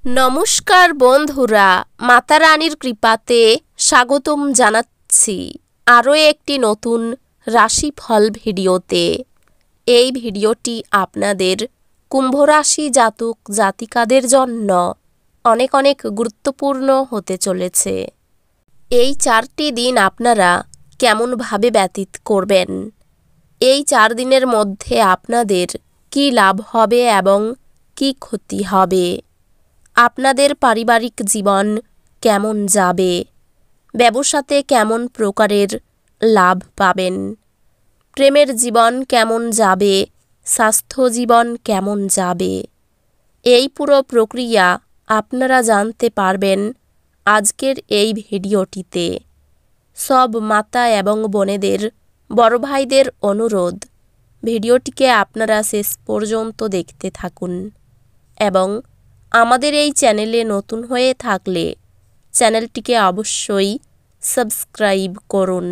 নমস্কার বন্ধুরা, মাতা রানীর কৃপাতে স্বাগতম জানাচ্ছি আরও একটি নতুন রাশিফল ভিডিওতে। এই ভিডিওটি আপনাদের কুম্ভ রাশি জাতক জাতিকাদের জন্য অনেক অনেক গুরুত্বপূর্ণ হতে চলেছে। এই 4টি দিন আপনারা কেমনভাবে ব্যতীত করবেন, এই 4 দিনের মধ্যে আপনাদের কি লাভ হবে এবং কি ক্ষতি হবে, আপনাদের পারিবারিক জীবন কেমন যাবে, ব্যবসাতে কেমন প্রকারের লাভ পাবেন, প্রেমের জীবন কেমন যাবে, স্বাস্থ্য জীবন কেমন যাবে, এই পুরো প্রক্রিয়া আপনারা জানতে পারবেন আজকের এই ভিডিওটিতে। সব মাতা এবং বোনেদের, বড় ভাইদের অনুরোধ, ভিডিওটিকে আপনারা শেষ পর্যন্ত দেখতে থাকুন এবং আমাদের এই চ্যানেলে নতুন হয়ে থাকলে চ্যানেলটিকে অবশ্যই সাবস্ক্রাইব করুন,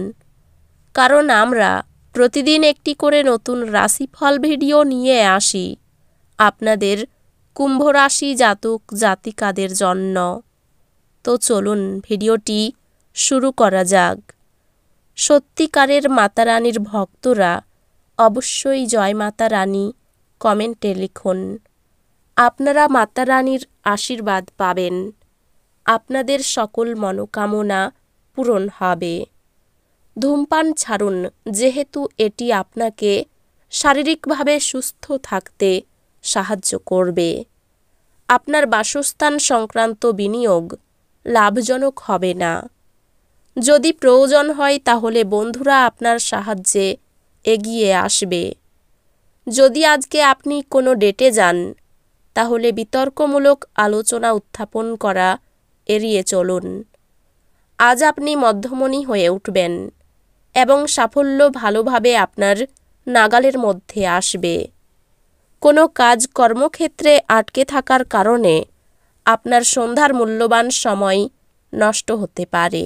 কারণ আমরা প্রতিদিন একটি করে নতুন রাশিফল ভিডিও নিয়ে আসি আপনাদের কুম্ভ রাশি জাতক জাতিকাদের জন্য। তো চলুন ভিডিওটি শুরু করা যাক। সত্যিকারের মাতা রানীর ভক্তরা অবশ্যই জয় মাতা রানী কমেন্টে লিখুন। আপনারা মাতা রানীর আশীর্বাদ পাবেন, আপনাদের সকল মনোকামনা পূরণ হবে। ধূমপান ছাড়ুন, যেহেতু এটি আপনাকে শারীরিকভাবে সুস্থ থাকতে সাহায্য করবে। আপনার বাসস্থান সংক্রান্ত বিনিয়োগ লাভজনক হবে না। যদি প্রয়োজন হয় তাহলে বন্ধুরা আপনার সাহায্যে এগিয়ে আসবে। যদি আজকে আপনি কোনো ডেটে যান তাহলে বিতর্কমূলক আলোচনা উত্থাপন করা এড়িয়ে চলুন। আজ আপনি মধ্যমণি হয়ে উঠবেন এবং সাফল্য ভালোভাবে আপনার নাগালের মধ্যে আসবে। কোনো কাজ কর্মক্ষেত্রে আটকে থাকার কারণে আপনার সন্ধ্যার মূল্যবান সময় নষ্ট হতে পারে।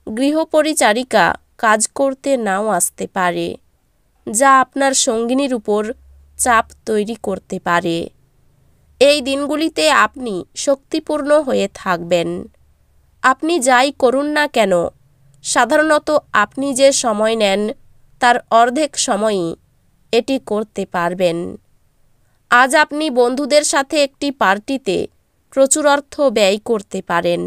গৃহপরিচারিকা কাজ করতে নাও আসতে পারে, যা আপনার সঙ্গিনীর উপর চাপ তৈরি করতে পারে। এই দিনগুলিতে আপনি শক্তিপূর্ণ হয়ে থাকবেন। আপনি যাই করুন না কেন, সাধারণত আপনি যে সময় নেন তার অর্ধেক সময়ই এটি করতে পারবেন। আজ আপনি বন্ধুদের সাথে একটি পার্টিতে প্রচুর অর্থ ব্যয় করতে পারেন,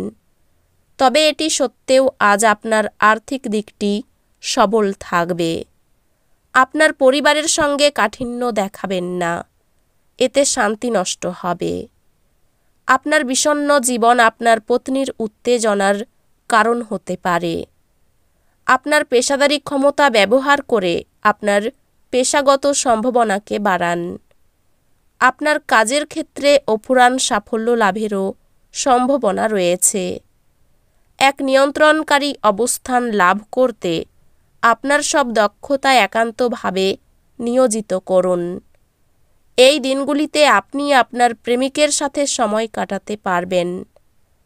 তবে এটি সত্ত্বেও আজ আপনার আর্থিক দিকটি সবল থাকবে। আপনার পরিবারের সঙ্গে কাঠিন্য দেখাবেন না, এতে শান্তি নষ্ট হবে। আপনার বিষণ্ণ জীবন আপনার পত্নীর উত্তেজনার কারণ হতে পারে। আপনার পেশাদারী ক্ষমতা ব্যবহার করে আপনার পেশাগত সম্ভাবনাকে বাড়ান। আপনার কাজের ক্ষেত্রে অফুরান সাফল্য লাভেরও সম্ভাবনা রয়েছে। এক নিয়ন্ত্রণকারী অবস্থান লাভ করতে আপনার সব দক্ষতা একান্তভাবে নিয়োজিত করুন। এই দিনগুলিতে আপনি আপনার প্রেমিকের সাথে সময় কাটাতে পারবেন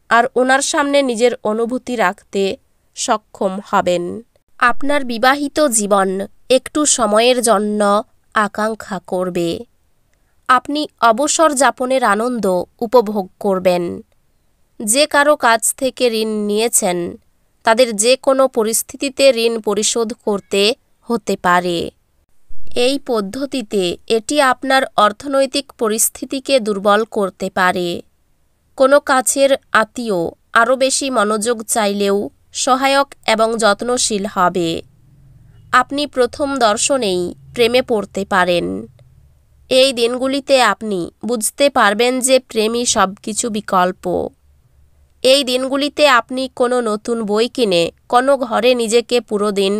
আর ওনার সামনে নিজের অনুভূতি রাখতে সক্ষম হবেন। আপনার বিবাহিত জীবন একটু সময়ের জন্য আকাঙ্ক্ষা করবে। আপনি অবসর যাপনের আনন্দ উপভোগ করবেন। যে কারো কাছ থেকে ঋণ নিয়েছেন তাদের যে কোনো পরিস্থিতিতে ঋণ পরিশোধ করতে হতে পারে। এই পদ্ধতিতে এটি আপনার অর্থনৈতিক পরিস্থিতিকে দুর্বল করতে পারে। কোনো কাছের আত্মীয় আরও বেশি মনোযোগ চাইলেও সহায়ক এবং যত্নশীল হবে। আপনি প্রথম দর্শনেই প্রেমে পড়তে পারেন। এই দিনগুলিতে আপনি বুঝতে পারবেন যে প্রেমই সবকিছু বিকল্প। এই দিনগুলিতে আপনি কোনো নতুন বই কিনে কোনো ঘরে নিজেকে পুরো দিন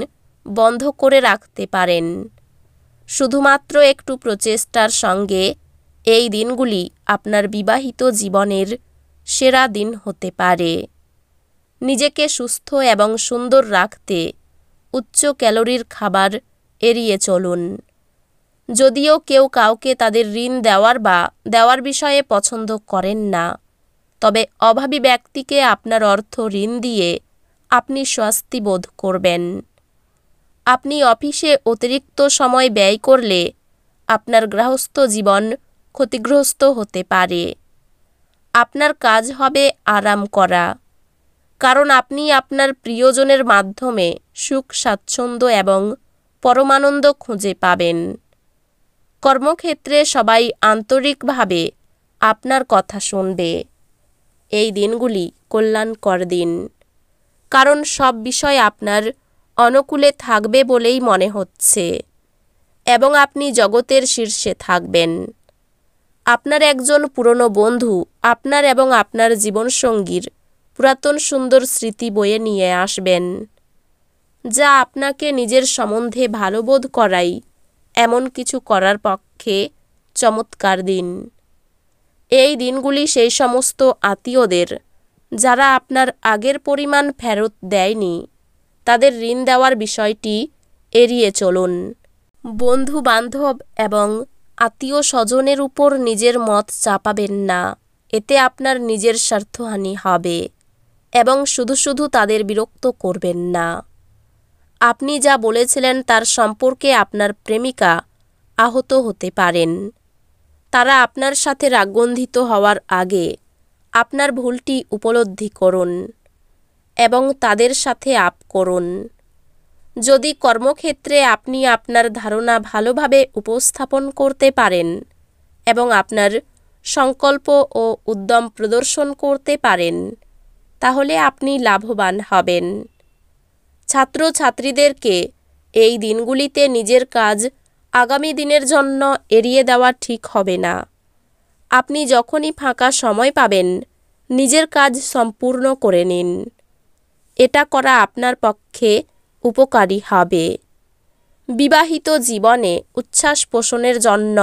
বন্ধ করে রাখতে পারেন। শুধুমাত্র একটু প্রচেষ্টার সঙ্গে এই দিনগুলি আপনার বিবাহিত জীবনের সেরা দিন হতে পারে। নিজেকে সুস্থ এবং সুন্দর রাখতে উচ্চ ক্যালোরির খাবার এড়িয়ে চলুন। যদিও কেউ কাউকে তাদের ঋণ দেওয়ার বিষয়ে পছন্দ করেন না, তবে অভাবী ব্যক্তিকে আপনার অর্থ ঋণ দিয়ে আপনি স্বস্তি বোধ করবেন। আপনি অফিসে অতিরিক্ত সময় ব্যয় করলে আপনার গৃহস্থ জীবন ক্ষতিগ্রস্ত হতে পারে। আপনার কাজ হবে আরাম করা, কারণ আপনি আপনার প্রিয়জনের মাধ্যমে সুখ স্বাচ্ছন্দ্য এবং পরমানন্দ খুঁজে পাবেন। কর্মক্ষেত্রে সবাই আন্তরিকভাবে আপনার কথা শুনবে। এই দিনগুলি কল্যাণকর দিন, কারণ সব বিষয় আপনার অনুকূলে থাকবে বলেই মনে হচ্ছে এবং আপনি জগতের শীর্ষে থাকবেন। আপনার একজন পুরনো বন্ধু আপনার এবং আপনার জীবনসঙ্গীর পুরাতন সুন্দর স্মৃতি বয়ে নিয়ে আসবেন, যা আপনাকে নিজের সম্বন্ধে ভালো বোধ করাই এমন কিছু করার পক্ষে চমৎকার দিন। এই দিনগুলি সেই সমস্ত আত্মীয়দের যারা আপনার আগের পরিমাণ ফেরত দেয়নি, তাদের ঋণ দেওয়ার বিষয়টি এড়িয়ে চলুন। বন্ধু বান্ধব এবং আত্মীয় স্বজনের উপর নিজের মত চাপাবেন না, এতে আপনার নিজের স্বার্থহানি হবে এবং শুধু শুধু তাদের বিরক্ত করবেন না। আপনি যা বলেছিলেন তার সম্পর্কে আপনার প্রেমিকা আহত হতে পারেন। তারা আপনার সাথে রাগগন্ধিত হওয়ার আগে আপনার ভুলটি উপলব্ধি করুন এবং তাদের সাথে আপ করুন। যদি কর্মক্ষেত্রে আপনি আপনার ধারণা ভালোভাবে উপস্থাপন করতে পারেন এবং আপনার সংকল্প ও উদ্যম প্রদর্শন করতে পারেন, তাহলে আপনি লাভবান হবেন। ছাত্রছাত্রীদেরকে এই দিনগুলিতে নিজের কাজ আগামী দিনের জন্য এড়িয়ে দেওয়া ঠিক হবে না। আপনি যখনই ফাঁকা সময় পাবেন, নিজের কাজ সম্পূর্ণ করে নিন। এটা করা আপনার পক্ষে উপকারী হবে। বিবাহিত জীবনে উচ্ছ্বাস পোষণের জন্য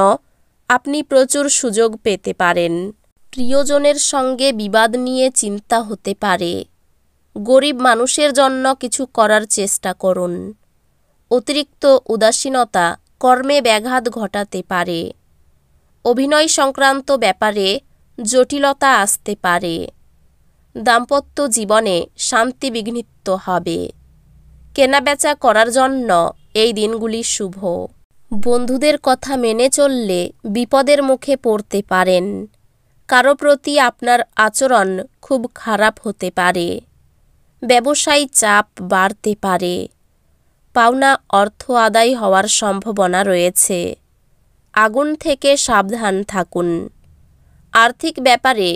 আপনি প্রচুর সুযোগ পেতে পারেন। প্রিয়জনের সঙ্গে বিবাদ নিয়ে চিন্তা হতে পারে। গরিব মানুষের জন্য কিছু করার চেষ্টা করুন। অতিরিক্ত উদাসীনতা কর্মে ব্যাঘাত ঘটাতে পারে। অভিনয় সংক্রান্ত ব্যাপারে জটিলতা আসতে পারে। দাম্পত্য জীবনে শান্তি বিঘ্নিত হবে। কেনাবেচা করার জন্য এই দিনগুলি শুভ। বন্ধুদের কথা মেনে চললে বিপদের মুখে পড়তে পারেন। কারো প্রতি আপনার আচরণ খুব খারাপ হতে পারে। ব্যবসায়ী চাপ বাড়তে পারে। পাওনা অর্থ আদায় হওয়ার সম্ভাবনা রয়েছে। আগুন থেকে সাবধান থাকুন। আর্থিক ব্যাপারে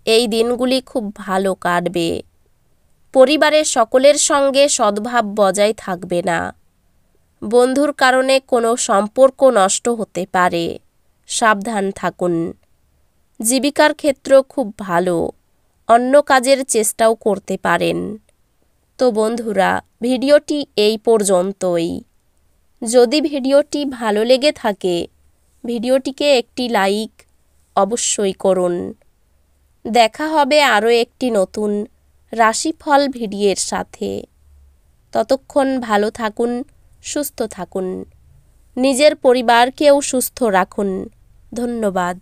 এই দিনগুলি খুব ভালো কাটবে। পরিবারের সকলের সঙ্গে সদ্ভাব বজায় থাকবে না। বন্ধুর কারণে কোনো সম্পর্ক নষ্ট হতে পারে, সাবধান থাকুন। জীবিকার ক্ষেত্র খুব ভালো, অন্য কাজের চেষ্টাও করতে পারেন। তো বন্ধুরা, ভিডিওটি এই পর্যন্তই। যদি ভিডিওটি ভালো লেগে থাকে, ভিডিওটিকে একটি লাইক অবশ্যই করুন। দেখা হবে আরও একটি নতুন রাশিফল ভিডিওর সাথে। ততক্ষণ ভালো থাকুন, সুস্থ থাকুন, নিজের পরিবারকেও সুস্থ রাখুন। ধন্যবাদ।